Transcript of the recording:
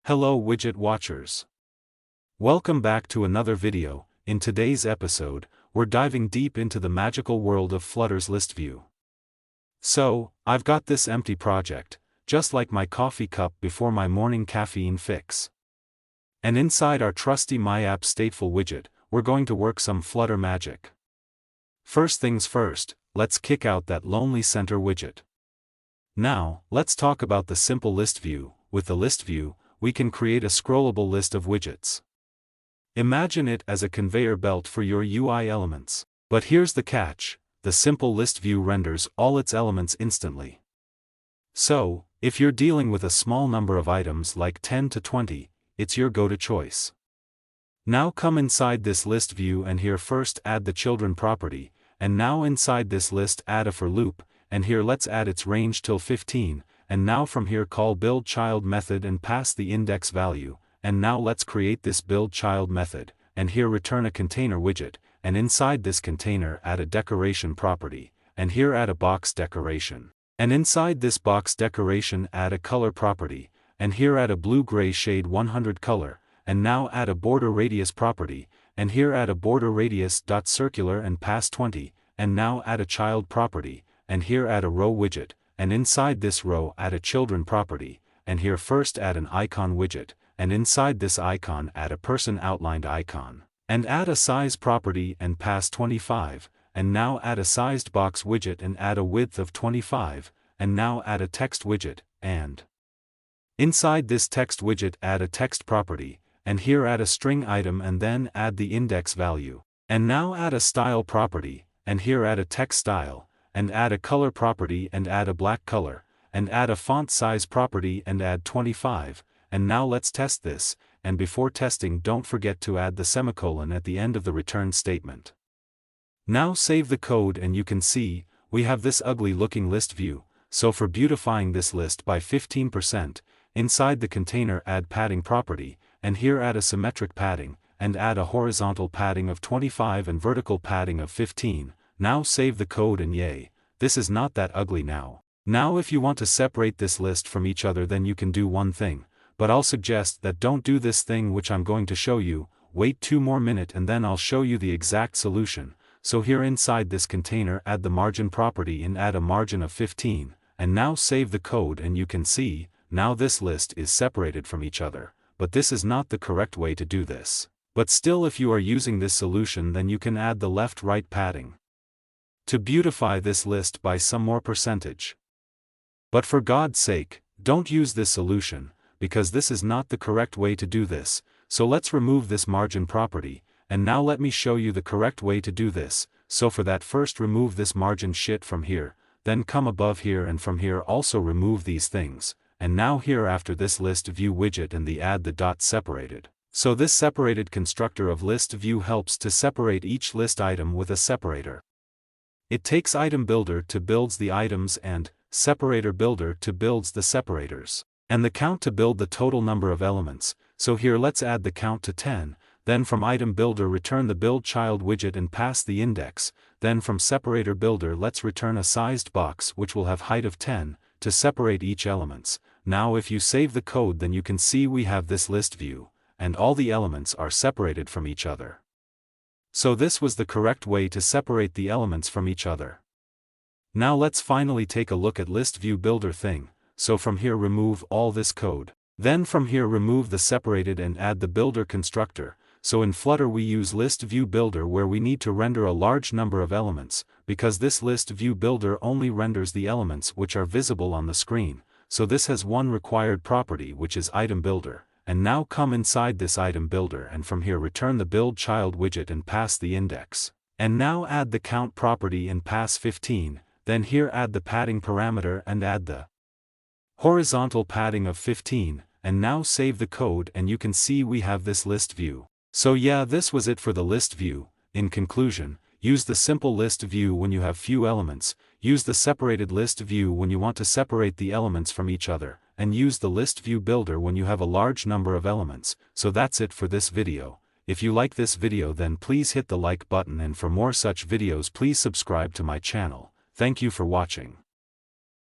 Hello widget watchers. Welcome back to another video. In today's episode, we're diving deep into the magical world of Flutter's ListView. So, I've got this empty project, just like my coffee cup before my morning caffeine fix. And inside our trusty MyApp stateful widget, we're going to work some Flutter magic. First things first, let's kick out that lonely center widget. Now, let's talk about the simple list view. With the list view, we can create a scrollable list of widgets. Imagine it as a conveyor belt for your UI elements. But here's the catch, the simple list view renders all its elements instantly. So, if you're dealing with a small number of items like 10 to 20, it's your go-to choice. Now come inside this list view and here first add the children property, and now inside this list add a for loop, and here let's add its range till 15. And now from here call buildChild method and pass the index value, and now let's create this buildChild method, and here return a container widget, and inside this container add a decoration property, and here add a box decoration, and inside this box decoration add a color property, and here add a blue-gray shade 100 color, and now add a border radius property, and here add a border radius.circular and pass 20, and now add a child property, and here add a row widget, and inside this row add a children property, and here first add an icon widget, and inside this icon add a person outlined icon, and add a size property and pass 25, and now add a sized box widget and add a width of 25, and now add a text widget, and inside this text widget add a text property, and here add a string item and then add the index value, and now add a style property, and here add a text style, and add a color property and add a black color, and add a font size property and add 25, and now let's test this, and before testing don't forget to add the semicolon at the end of the return statement. Now save the code and you can see, we have this ugly looking list view, so for beautifying this list by 15%, inside the container add padding property, and here add a symmetric padding, and add a horizontal padding of 25 and vertical padding of 15. Now save the code and yay, this is not that ugly now. Now if you want to separate this list from each other then you can do one thing, but I'll suggest that don't do this thing which I'm going to show you, wait 2 more minutes and then I'll show you the exact solution. So here inside this container add the margin property and add a margin of 15, and now save the code and you can see, now this list is separated from each other, but this is not the correct way to do this. But still if you are using this solution then you can add the left-right padding to beautify this list by some more percentage. But for God's sake, don't use this solution, because this is not the correct way to do this, so let's remove this margin property, and now let me show you the correct way to do this. So for that first remove this margin shit from here, then come above here and from here also remove these things, and now here after this list view widget and the add the dot separated. So this separated constructor of list view helps to separate each list item with a separator. It takes item builder to builds the items and separator builder to builds the separators, and the count to build the total number of elements. So here let's add the count to 10, then from item builder return the buildChild widget and pass the index, then from separator builder let's return a sized box which will have height of 10, to separate each elements. Now if you save the code then you can see we have this list view, and all the elements are separated from each other. So this was the correct way to separate the elements from each other. Now let's finally take a look at ListView.builder thing, so from here remove all this code. Then from here remove the separated and add the builder constructor. So in Flutter we use ListView.builder where we need to render a large number of elements, because this ListView.builder only renders the elements which are visible on the screen, so this has one required property which is item builder. And now come inside this item builder and from here return the buildChild widget and pass the index. And now add the count property and pass 15, then here add the padding parameter and add the horizontal padding of 15, and now save the code and you can see we have this list view. So yeah, this was it for the list view. In conclusion, use the simple list view when you have few elements, use the separated list view when you want to separate the elements from each other, and use the ListView.builder when you have a large number of elements. So that's it for this video. If you like this video then please hit the like button and for more such videos please subscribe to my channel. Thank you for watching.